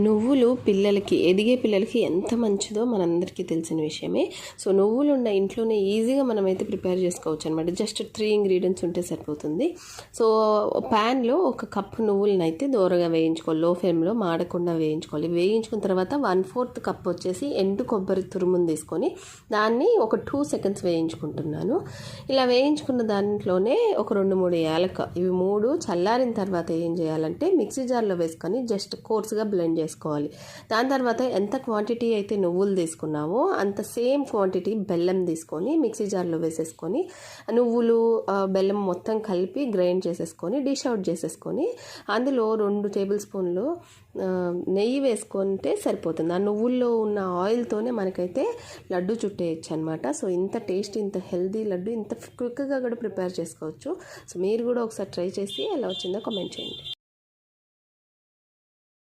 నువ్వులు ఎదిగే పిల్లలకి ఎంత మంచిదో మనందరికీ తెలిసిన విషయమే. సో నువ్వులు ఉన్న ఇంట్లోనే ఈజీగా మనమైతే ప్రిపేర్ చేసుకోవచ్చు అనమాట. జస్ట్ 3 ఇంగ్రీడియంట్స్ ఉంటే సరిపోతుంది. సో ప్యాన్లో 1 కప్పు నువ్వులను అయితే దోరగా వేయించుకోవాలి, లో ఫ్లేమ్లో మాడకుండా వేయించుకోవాలి. వేయించుకున్న తర్వాత 1/4 కప్ వచ్చేసి ఎండు కొబ్బరి తురుమును తీసుకొని దాన్ని ఒక 2 సెకండ్స్ వేయించుకుంటున్నాను. ఇలా వేయించుకున్న దాంట్లోనే ఒక 2-3 యాలక, ఇవి 3 చల్లారిన తర్వాత ఏం చేయాలంటే మిక్సీ జార్లో వేసుకొని జస్ట్ కోర్స్గా బ్లెండ్ చేసుకోవాలి. దాని తర్వాత ఎంత క్వాంటిటీ అయితే నువ్వులు తీసుకున్నామో అంత సేమ్ క్వాంటిటీ బెల్లం తీసుకొని మిక్సీ జార్లో వేసేసుకొని నువ్వులు బెల్లం మొత్తం కలిపి గ్రైండ్ చేసేసుకొని డిష్ అవుట్ చేసేసుకొని అందులో 2 టేబుల్ స్పూన్లు నెయ్యి వేసుకుంటే సరిపోతుంది. ఆ నువ్వుల్లో ఉన్న ఆయిల్తోనే మనకైతే లడ్డు చుట్టేయచ్చు అనమాట. సో ఇంత టేస్ట్, ఇంత హెల్దీ లడ్డు ఇంత క్విక్గా కూడా ప్రిపేర్ చేసుకోవచ్చు. సో మీరు కూడా ఒకసారి ట్రై చేసి ఎలా వచ్చిందో కామెంట్ చేయండి.